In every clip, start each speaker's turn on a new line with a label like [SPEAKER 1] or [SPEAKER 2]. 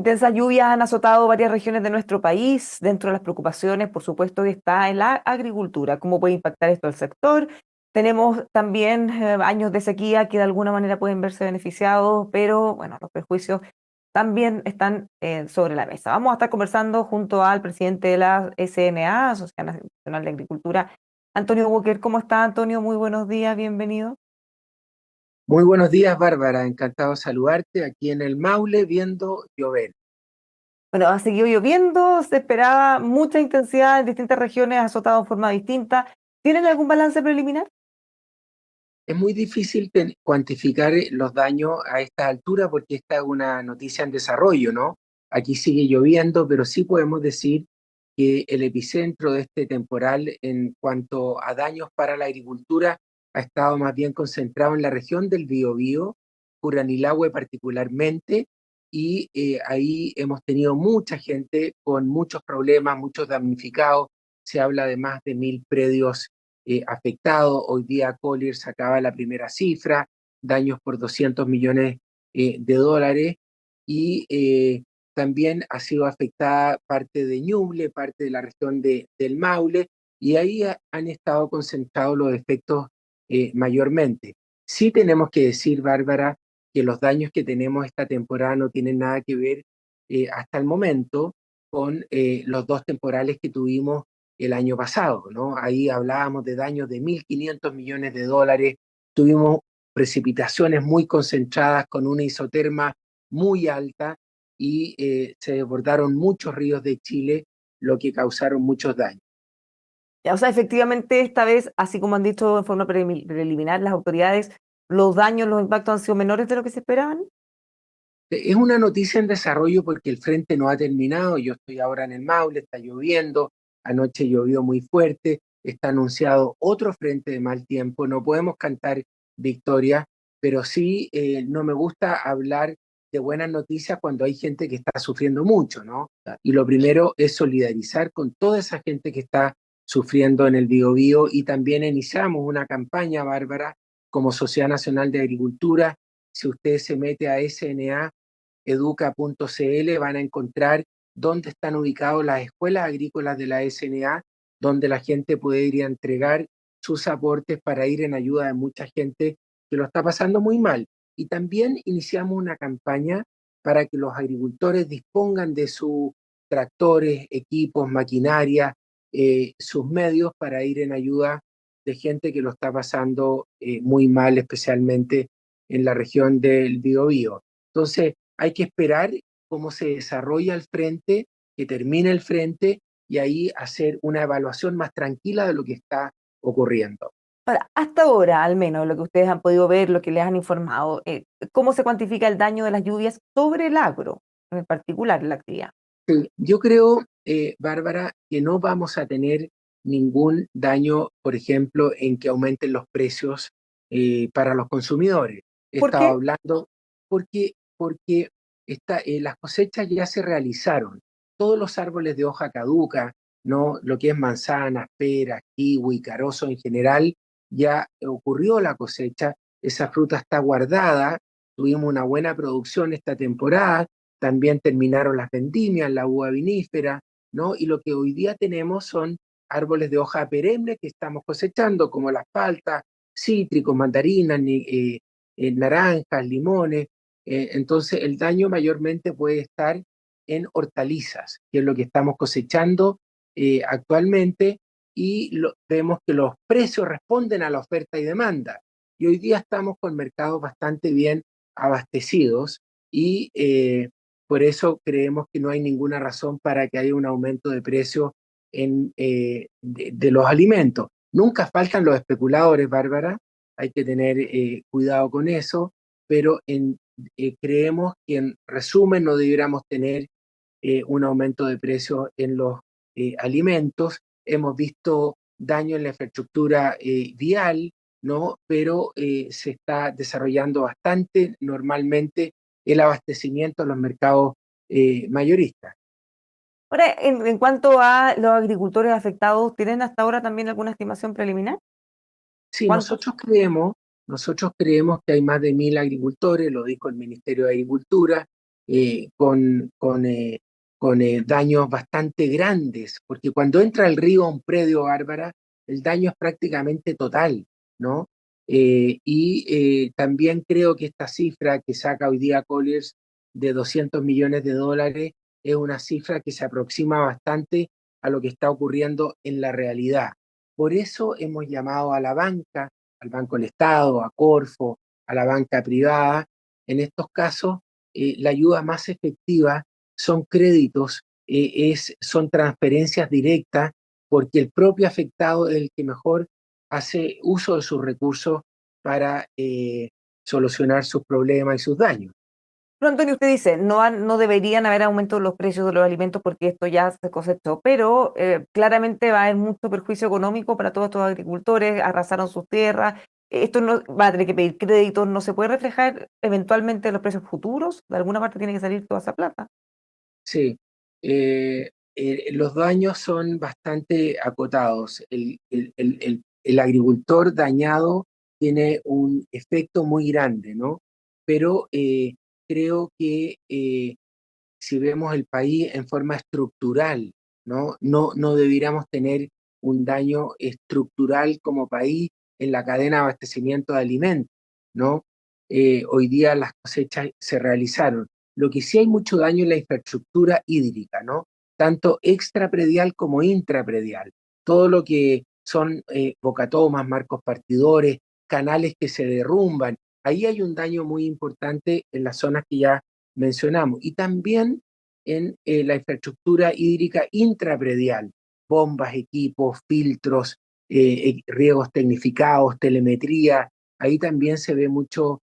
[SPEAKER 1] intensas lluvias han azotado varias regiones de nuestro país. Dentro de las preocupaciones, por supuesto, que está en la agricultura. ¿Cómo puede impactar esto al sector? Tenemos también años de sequía que de alguna manera pueden verse beneficiados, pero bueno, los prejuicios también están sobre la mesa. Vamos a estar conversando junto al presidente de la SNA, Sociedad Nacional de Agricultura, Antonio Walker. ¿Cómo está, Antonio? Muy buenos días, bienvenido.
[SPEAKER 2] Muy buenos días, Bárbara. Encantado de saludarte aquí en el Maule viendo llover.
[SPEAKER 1] Bueno, ha seguido lloviendo, se esperaba mucha intensidad en distintas regiones, ha azotado de forma distinta. ¿Tienen algún balance preliminar?
[SPEAKER 2] Es muy difícil cuantificar los daños a esta altura porque esta es una noticia en desarrollo, ¿no? Aquí sigue lloviendo, pero sí podemos decir que el epicentro de este temporal en cuanto a daños para la agricultura ha estado más bien concentrado en la región del Biobío, Curanilahue particularmente, y ahí hemos tenido mucha gente con muchos problemas, muchos damnificados. Se habla de más de 1.000 predios afectados. Hoy día Collier sacaba la primera cifra, daños por 200 millones de dólares, y también ha sido afectada parte de Ñuble, parte de la región del Maule, y ahí han estado concentrados los efectos mayormente. Sí tenemos que decir, Bárbara, que los daños que tenemos esta temporada no tienen nada que ver hasta el momento con los dos temporales que tuvimos el año pasado, ¿no? Ahí hablábamos de daños de 1.500 millones de dólares, tuvimos precipitaciones muy concentradas con una isoterma muy alta y se desbordaron muchos ríos de Chile, lo que causaron muchos daños.
[SPEAKER 1] O sea, efectivamente, esta vez, así como han dicho en forma preliminar las autoridades, los daños, los impactos han sido menores de lo que se esperaban.
[SPEAKER 2] Es una noticia en desarrollo porque el frente no ha terminado. Yo estoy ahora en el Maule, está lloviendo, anoche llovió muy fuerte, está anunciado otro frente de mal tiempo. No podemos cantar victoria, pero sí no me gusta hablar de buenas noticias cuando hay gente que está sufriendo mucho, ¿no? Y lo primero es solidarizar con toda esa gente que está sufriendo en el Biobío, y también iniciamos una campaña, Bárbara, como Sociedad Nacional de Agricultura. Si usted se mete a sna.educa.cl van a encontrar dónde están ubicadas las escuelas agrícolas de la SNA, donde la gente puede ir a entregar sus aportes para ir en ayuda de mucha gente que lo está pasando muy mal. Y también iniciamos una campaña para que los agricultores dispongan de sus tractores, equipos, maquinaria, sus medios para ir en ayuda de gente que lo está pasando muy mal, especialmente en la región del Biobío. Entonces, hay que esperar cómo se desarrolla el frente, que termine el frente, y ahí hacer una evaluación más tranquila de lo que está ocurriendo.
[SPEAKER 1] Ahora, hasta ahora, al menos, lo que ustedes han podido ver, lo que les han informado, ¿cómo se cuantifica el daño de las lluvias sobre el agro, en particular la actividad?
[SPEAKER 2] Sí, yo creo, Bárbara, que no vamos a tener ningún daño, por ejemplo, en que aumenten los precios para los consumidores. He
[SPEAKER 1] ¿Por
[SPEAKER 2] estado
[SPEAKER 1] qué?
[SPEAKER 2] hablando porque las cosechas ya se realizaron. Todos los árboles de hoja caduca, ¿no? Lo que es manzanas, peras, kiwi, carozo en general, ya ocurrió la cosecha. Esa fruta está guardada. Tuvimos una buena producción esta temporada. También terminaron las vendimias, la uva vinífera, ¿no? Y lo que hoy día tenemos son árboles de hoja perenne que estamos cosechando, como las paltas, cítricos, mandarinas, naranjas, limones. Entonces, el daño mayormente puede estar en hortalizas, que es lo que estamos cosechando actualmente, y vemos que los precios responden a la oferta y demanda. Y hoy día estamos con mercados bastante bien abastecidos, y por eso creemos que no hay ninguna razón para que haya un aumento de precios de los alimentos. Nunca faltan los especuladores, Bárbara, hay que tener cuidado con eso, pero creemos que en resumen no debiéramos tener un aumento de precios en los alimentos. Hemos visto daño en la infraestructura vial, ¿no? Pero se está desarrollando bastante normalmente el abastecimiento en los mercados mayoristas.
[SPEAKER 1] Ahora, en cuanto a los agricultores afectados, ¿tienen hasta ahora también alguna estimación preliminar?
[SPEAKER 2] Sí,
[SPEAKER 1] ¿Cuántos?
[SPEAKER 2] nosotros creemos que hay más de 1.000 agricultores, lo dijo el Ministerio de Agricultura, con daños bastante grandes, porque cuando entra el río a un predio, Bárbara, el daño es prácticamente total, ¿no? También creo que esta cifra que saca hoy día Colliers de 200 millones de dólares es una cifra que se aproxima bastante a lo que está ocurriendo en la realidad. Por eso hemos llamado a la banca, al Banco del Estado, a Corfo, a la banca privada. En estos casos, la ayuda más efectiva son créditos, son transferencias directas, porque el propio afectado es el que mejor hace uso de sus recursos para solucionar sus problemas y sus daños.
[SPEAKER 1] Pero Antonio, usted dice, no deberían haber aumentos de los precios de los alimentos porque esto ya se cosechó, pero claramente va a haber mucho perjuicio económico para todos estos agricultores, arrasaron sus tierras, esto no va a tener que pedir créditos, no se puede reflejar eventualmente en los precios futuros, de alguna parte tiene que salir toda esa plata.
[SPEAKER 2] Sí, los daños son bastante acotados. El agricultor dañado tiene un efecto muy grande, ¿no? Pero creo que si vemos el país en forma estructural, ¿no? No debiéramos tener un daño estructural como país en la cadena de abastecimiento de alimentos, ¿no? Hoy día las cosechas se realizaron. Lo que sí hay mucho daño en la infraestructura hídrica, ¿no? Tanto extrapredial como intrapredial. Todo lo que son bocatomas, marcos partidores, canales que se derrumban. Ahí hay un daño muy importante en las zonas que ya mencionamos. Y también en la infraestructura hídrica intrapredial, bombas, equipos, filtros, riegos tecnificados, telemetría, ahí también se ve mucho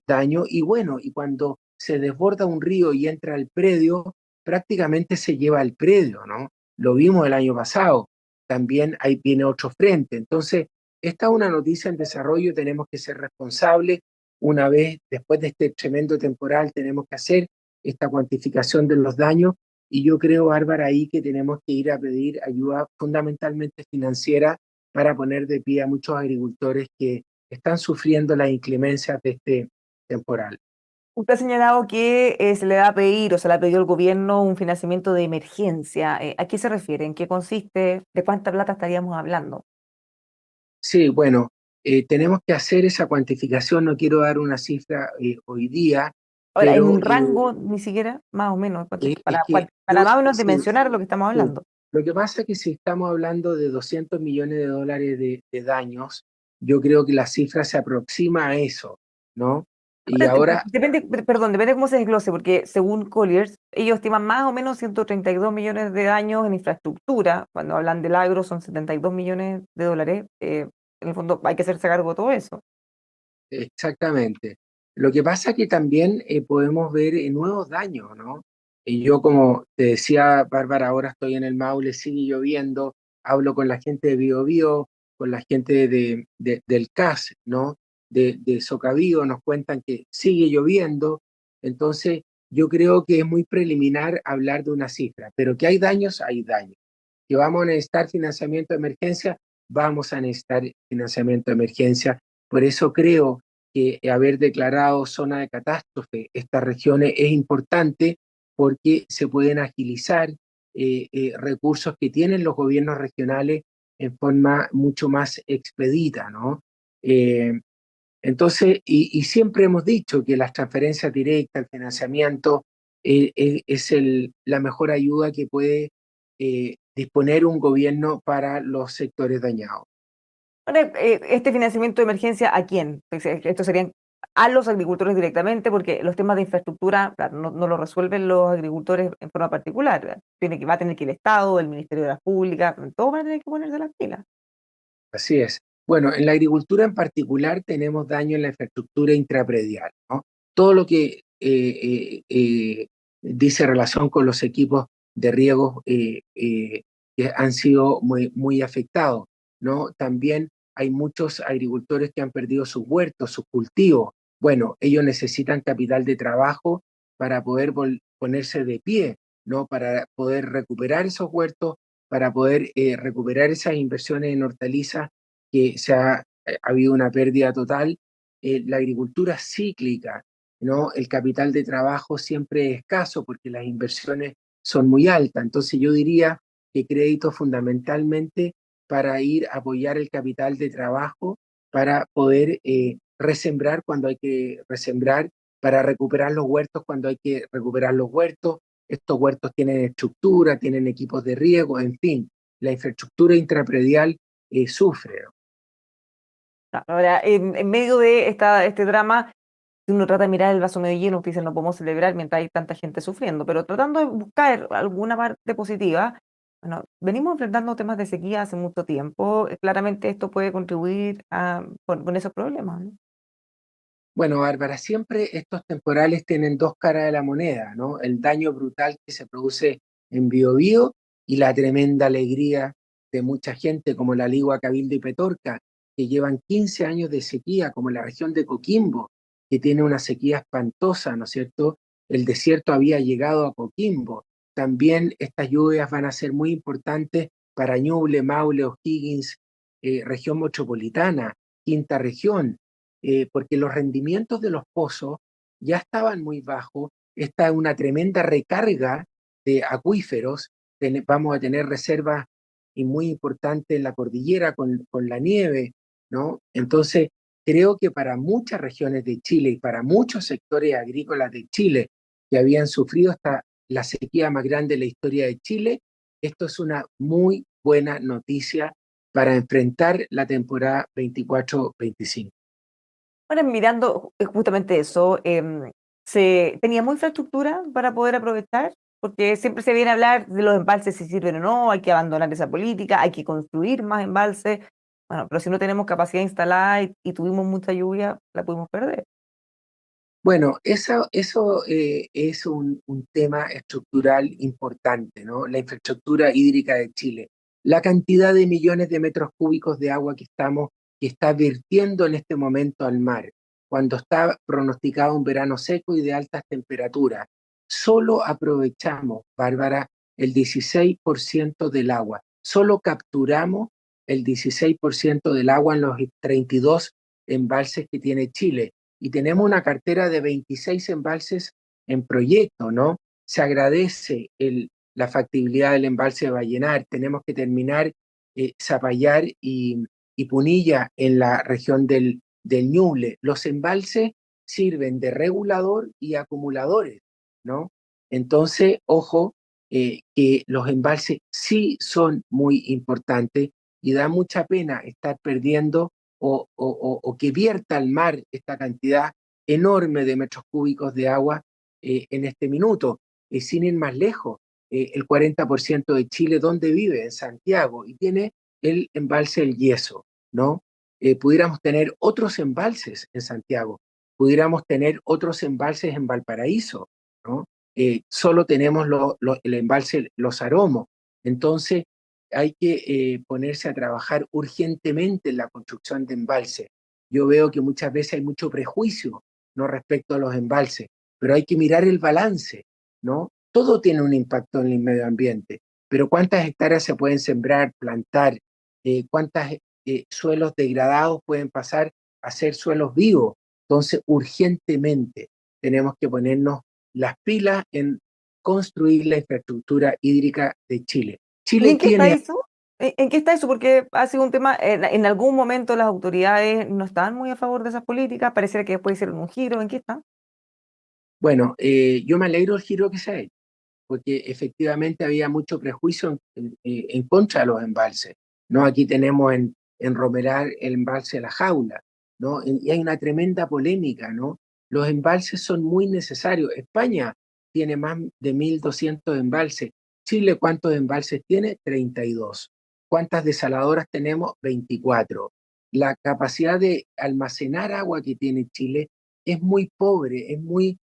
[SPEAKER 2] daño. Y bueno, y cuando se desborda un río y entra al predio, prácticamente se lleva al predio, ¿no? Lo vimos el año pasado. También ahí viene otro frente. Entonces, esta es una noticia en desarrollo, tenemos que ser responsables. Una vez después de este tremendo temporal, tenemos que hacer esta cuantificación de los daños y yo creo, Bárbara, ahí que tenemos que ir a pedir ayuda fundamentalmente financiera para poner de pie a muchos agricultores que están sufriendo las inclemencias de este temporal.
[SPEAKER 1] Usted ha señalado que se le va a pedir o se le ha pedido al gobierno un financiamiento de emergencia. ¿A qué se refiere? ¿En qué consiste? ¿De cuánta plata estaríamos hablando?
[SPEAKER 2] Sí, bueno, tenemos que hacer esa cuantificación, no quiero dar una cifra hoy día,
[SPEAKER 1] Ahora, en
[SPEAKER 2] pero
[SPEAKER 1] un rango, ni siquiera, más o menos,
[SPEAKER 2] es que
[SPEAKER 1] para
[SPEAKER 2] yo,
[SPEAKER 1] más o menos
[SPEAKER 2] sí,
[SPEAKER 1] dimensionar lo que estamos
[SPEAKER 2] sí.
[SPEAKER 1] hablando.
[SPEAKER 2] Lo que pasa es que si estamos hablando de 200 millones de dólares de daños, yo creo que la cifra se aproxima a eso, ¿no? Y
[SPEAKER 1] Ahora,
[SPEAKER 2] ahora,
[SPEAKER 1] perdón, depende de cómo se desglose, porque según Colliers, ellos estiman más o menos 132 millones de daños en infraestructura. Cuando hablan del agro son 72 millones de dólares. En el fondo hay que hacerse cargo de todo eso.
[SPEAKER 2] exactamente. Lo que pasa es que también podemos ver nuevos daños, ¿no? Y yo, como te decía, Bárbara, ahora estoy en el Maule, sigue lloviendo, hablo con la gente de Biobío, con la gente del CAS, ¿no? De Socavío, nos cuentan que sigue lloviendo. Entonces, yo creo que es muy preliminar hablar de una cifra, pero que hay daños, hay daños. Que vamos a necesitar financiamiento de emergencia, vamos a necesitar financiamiento de emergencia. Por eso creo que haber declarado zona de catástrofe estas regiones es importante porque se pueden agilizar recursos que tienen los gobiernos regionales en forma mucho más expedita, ¿no? Eh, entonces, y siempre hemos dicho que las transferencias directas, el financiamiento, es la mejor ayuda que puede disponer un gobierno para los sectores dañados.
[SPEAKER 1] Ahora, este financiamiento de emergencia, ¿a quién? Pues, esto serían a los agricultores directamente, porque los temas de infraestructura, claro, no lo resuelven los agricultores en forma particular, ¿verdad? Va a tener que ir el Estado, el Ministerio de las Públicas, todos van a tener que ponerse las pilas.
[SPEAKER 2] Así es. Bueno, en la agricultura en particular tenemos daño en la infraestructura intrapredial, ¿no? Todo lo que dice relación con los equipos de riego que han sido muy afectados, ¿no? También hay muchos agricultores que han perdido sus huertos, sus cultivos. Bueno, ellos necesitan capital de trabajo para poder ponerse de pie, ¿no? Para poder recuperar esos huertos, para poder recuperar esas inversiones en hortalizas que ha habido una pérdida total. La agricultura cíclica, ¿no? El capital de trabajo siempre es escaso porque las inversiones son muy altas. Entonces yo diría que crédito fundamentalmente para ir a apoyar el capital de trabajo, para poder resembrar cuando hay que resembrar, para recuperar los huertos cuando hay que recuperar los huertos. Estos huertos tienen estructura, tienen equipos de riego, en fin, la infraestructura intrapredial sufre, ¿no?
[SPEAKER 1] Ahora, en medio de este drama, si uno trata de mirar el vaso medio lleno, usted dice no podemos celebrar mientras hay tanta gente sufriendo, pero tratando de buscar alguna parte positiva, bueno, venimos enfrentando temas de sequía hace mucho tiempo, claramente esto puede contribuir con esos problemas, ¿no?
[SPEAKER 2] Bueno, Bárbara, siempre estos temporales tienen dos caras de la moneda, ¿no? El daño brutal que se produce en Biobío y la tremenda alegría de mucha gente como la Ligua, Cabildo y Petorca, que llevan 15 años de sequía, como la región de Coquimbo, que tiene una sequía espantosa, ¿no es cierto? El desierto había llegado a Coquimbo. También estas lluvias van a ser muy importantes para Ñuble, Maule, O'Higgins, región metropolitana, quinta región, porque los rendimientos de los pozos ya estaban muy bajos. Esta es una tremenda recarga de acuíferos. Vamos a tener reservas y muy importantes en la cordillera con la nieve, ¿no? Entonces, creo que para muchas regiones de Chile y para muchos sectores agrícolas de Chile que habían sufrido hasta la sequía más grande de la historia de Chile, esto es una muy buena noticia para enfrentar la temporada 24-25.
[SPEAKER 1] Ahora, mirando justamente eso, ¿teníamos infraestructura para poder aprovechar? Porque siempre se viene a hablar de los embalses, si sirven o no, hay que abandonar esa política, hay que construir más embalses. Bueno, pero si no tenemos capacidad instalada y tuvimos mucha lluvia, la pudimos perder.
[SPEAKER 2] Bueno, eso es un tema estructural importante, ¿no? La infraestructura hídrica de Chile. La cantidad de millones de metros cúbicos de agua que está vertiendo en este momento al mar, cuando está pronosticado un verano seco y de altas temperaturas. Solo aprovechamos, Bárbara, el 16% del agua. Solo capturamos el 16% del agua en los 32 embalses que tiene Chile y tenemos una cartera de 26 embalses en proyecto, ¿no? Se agradece la factibilidad del embalse de Vallenar. Tenemos que terminar Zapallar y Punilla en la región del Ñuble. Los embalses sirven de regulador y acumuladores, ¿no? Entonces, ojo, que los embalses sí son muy importantes y da mucha pena estar perdiendo o que vierta al mar esta cantidad enorme de metros cúbicos de agua en este minuto. Sin ir más lejos, el 40% de Chile, ¿dónde vive? En Santiago, y tiene el embalse El Yeso, ¿no? Pudiéramos tener otros embalses en Santiago, pudiéramos tener otros embalses en Valparaíso, ¿no? Solo tenemos el embalse Los Aromos. Entonces, hay que ponerse a trabajar urgentemente en la construcción de embalses. Yo veo que muchas veces hay mucho prejuicio, ¿no? Respecto a los embalses, pero hay que mirar el balance, ¿no? Todo tiene un impacto en el medio ambiente, pero ¿cuántas hectáreas se pueden sembrar, plantar? ¿Cuántos suelos degradados pueden pasar a ser suelos vivos? Entonces, urgentemente tenemos que ponernos las pilas en construir la infraestructura hídrica de Chile.
[SPEAKER 1] ¿Y
[SPEAKER 2] Chile
[SPEAKER 1] en qué está
[SPEAKER 2] tiene,
[SPEAKER 1] eso? ¿En qué está eso? Porque ha sido un tema, en algún momento las autoridades no estaban muy a favor de esas políticas, pareciera que después hicieron un giro, ¿en qué está?
[SPEAKER 2] bueno, yo me alegro del giro que se ha hecho, porque efectivamente había mucho prejuicio en contra de los embalses, ¿no? Aquí tenemos en Romeral el embalse de La Jaula, ¿no? Y hay una tremenda polémica, ¿no? Los embalses son muy necesarios. España tiene más de 1.200 embalses. Chile, ¿cuántos embalses tiene? 32. ¿Cuántas desaladoras tenemos? 24. La capacidad de almacenar agua que tiene Chile es muy pobre, es muy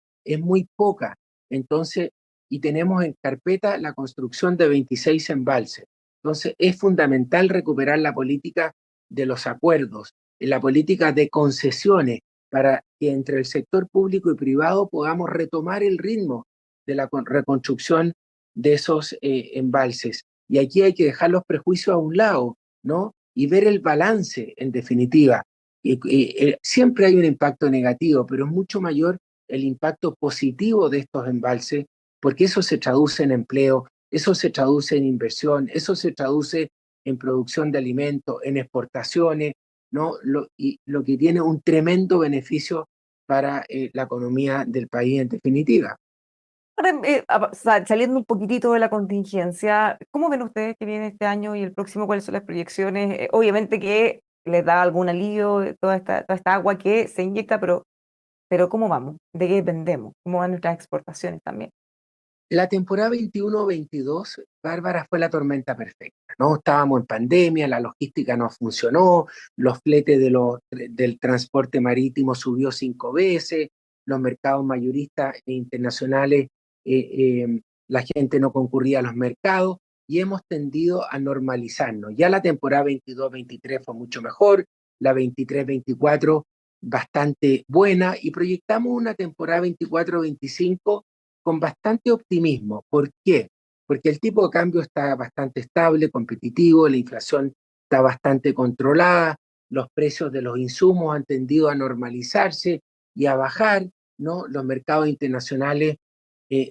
[SPEAKER 2] poca. Entonces, y tenemos en carpeta la construcción de 26 embalses. Entonces, es fundamental recuperar la política de los acuerdos, la política de concesiones, para que entre el sector público y privado podamos retomar el ritmo de la reconstrucción de esos embalses. Y aquí hay que dejar los prejuicios a un lado, ¿no? Y ver el balance, en definitiva. Siempre hay un impacto negativo, pero es mucho mayor el impacto positivo de estos embalses, porque eso se traduce en empleo, eso se traduce en inversión, eso se traduce en producción de alimentos, en exportaciones, ¿no? Y lo que tiene un tremendo beneficio para la economía del país en definitiva.
[SPEAKER 1] Ahora, saliendo un poquitito de la contingencia, ¿cómo ven ustedes que viene este año y el próximo? ¿Cuáles son las proyecciones? Obviamente que les da algún alivio toda esta agua que se inyecta, pero ¿cómo vamos? ¿De qué dependemos? ¿Cómo van nuestras exportaciones también?
[SPEAKER 2] La temporada 21-22, Bárbara, fue la tormenta perfecta, ¿no? Estábamos en pandemia, la logística no funcionó, los fletes del transporte marítimo subió 5 veces, los mercados mayoristas e internacionales, la gente no concurría a los mercados y hemos tendido a normalizarnos. Ya la temporada 22-23 fue mucho mejor, la 23-24 bastante buena y proyectamos una temporada 24-25 con bastante optimismo. ¿Por qué? Porque el tipo de cambio está bastante estable, competitivo, la inflación está bastante controlada, los precios de los insumos han tendido a normalizarse y a bajar, ¿no? Los mercados internacionales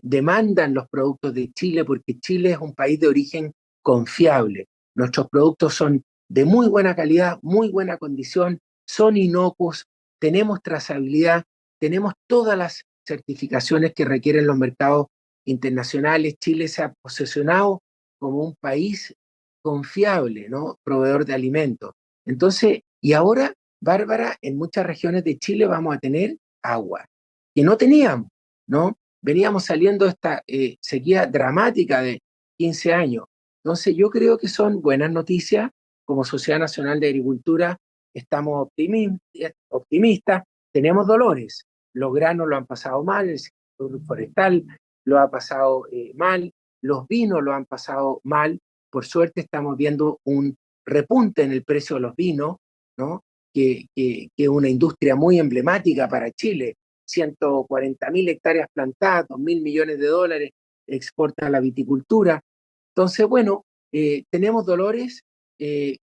[SPEAKER 2] demandan los productos de Chile porque Chile es un país de origen confiable. Nuestros productos son de muy buena calidad, muy buena condición, son inocuos, tenemos trazabilidad, tenemos todas las certificaciones que requieren los mercados internacionales. Chile se ha posicionado como un país confiable, ¿no? Proveedor de alimentos. Entonces, y ahora, Bárbara, en muchas regiones de Chile vamos a tener agua, que no teníamos, ¿no? Veníamos saliendo de esta sequía dramática de 15 años. Entonces, yo creo que son buenas noticias. Como Sociedad Nacional de Agricultura estamos optimistas, tenemos dolores, los granos lo han pasado mal, el sector forestal lo ha pasado mal, los vinos lo han pasado mal. Por suerte estamos viendo un repunte en el precio de los vinos, ¿no? Que es una industria muy emblemática para Chile. 140.000 hectáreas plantadas, 2.000 millones de dólares exporta la viticultura. Entonces, bueno, tenemos dolores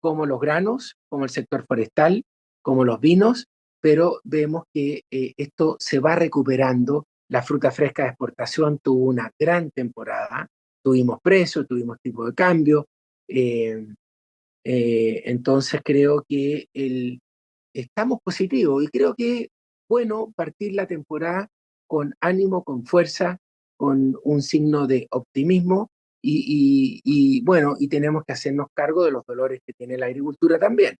[SPEAKER 2] como los granos, como el sector forestal, como los vinos, pero vemos que esto se va recuperando. La fruta fresca de exportación tuvo una gran temporada, tuvimos precios, tuvimos tipo de cambio, eh, entonces creo que estamos positivos y creo que es bueno partir la temporada con ánimo, con fuerza, con un signo de optimismo y bueno, y tenemos que hacernos cargo de los dolores que tiene la agricultura también.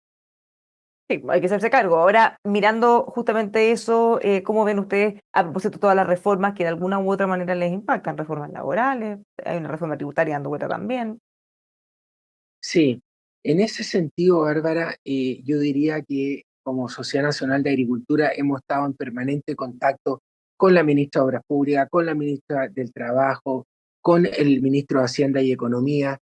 [SPEAKER 1] Sí, hay que hacerse cargo. Ahora, mirando justamente eso, ¿cómo ven ustedes a propósito de todas las reformas que de alguna u otra manera les impactan? Reformas laborales, hay una reforma tributaria dando vuelta también.
[SPEAKER 2] Sí, en ese sentido, Bárbara, yo diría que como Sociedad Nacional de Agricultura hemos estado en permanente contacto con la ministra de Obras Públicas, con la ministra del Trabajo, con el ministro de Hacienda y Economía,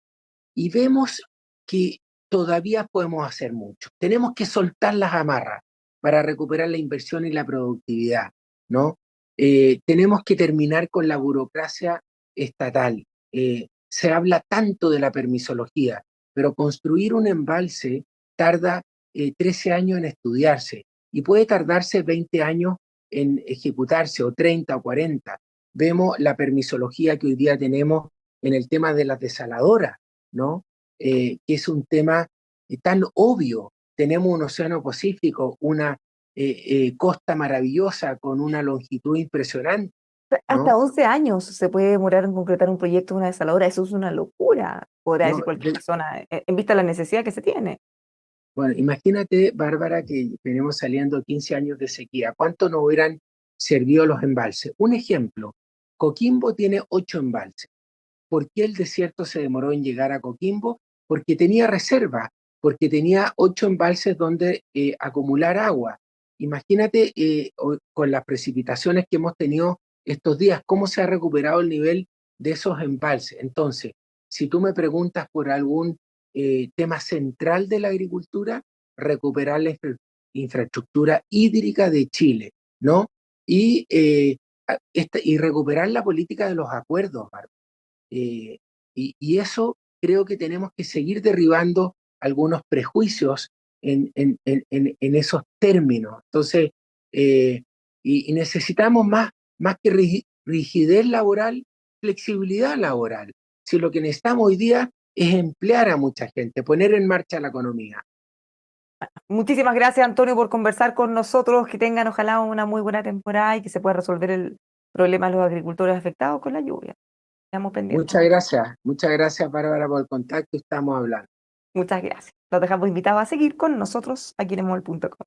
[SPEAKER 2] y vemos que todavía podemos hacer mucho. Tenemos que soltar las amarras para recuperar la inversión y la productividad, ¿no? Tenemos que terminar con la burocracia estatal. Se habla tanto de la permisología, pero construir un embalse tarda 13 años en estudiarse y puede tardarse 20 años en ejecutarse, o 30 o 40. Vemos la permisología que hoy día tenemos en el tema de las desaladoras, ¿no? Que es un tema tan obvio. Tenemos un océano Pacífico, una costa maravillosa con una longitud impresionante,
[SPEAKER 1] Hasta
[SPEAKER 2] ¿no?
[SPEAKER 1] 11 años se puede demorar en concretar un proyecto de una desaladora. Eso es una locura, podrá decir
[SPEAKER 2] ¿No?
[SPEAKER 1] cualquier persona, en vista de la necesidad que se tiene.
[SPEAKER 2] Bueno, imagínate, Bárbara, que venimos saliendo 15 años de sequía. ¿Cuánto nos hubieran servido los embalses? Un ejemplo, Coquimbo tiene 8 embalses. ¿Por qué el desierto se demoró en llegar a Coquimbo? Porque tenía reserva, porque tenía 8 embalses donde acumular agua. Imagínate con las precipitaciones que hemos tenido estos días, cómo se ha recuperado el nivel de esos embalses. Entonces, si tú me preguntas por algún tema central de la agricultura, recuperar la infraestructura hídrica de Chile, ¿no? Y, y recuperar la política de los acuerdos, Bárbara. Eh, y eso creo que tenemos que seguir derribando algunos prejuicios en esos términos. Entonces, Y necesitamos más que rigidez laboral, flexibilidad laboral. Si lo que necesitamos hoy día es emplear a mucha gente, poner en marcha la economía.
[SPEAKER 1] Muchísimas gracias, Antonio, por conversar con nosotros. Que tengan ojalá una muy buena temporada y que se pueda resolver el problema de los agricultores afectados con la lluvia. Estamos pendientes.
[SPEAKER 2] Muchas gracias Bárbara por el contacto, estamos hablando.
[SPEAKER 1] Muchas gracias. Los dejamos invitados a seguir con nosotros aquí en emol.com.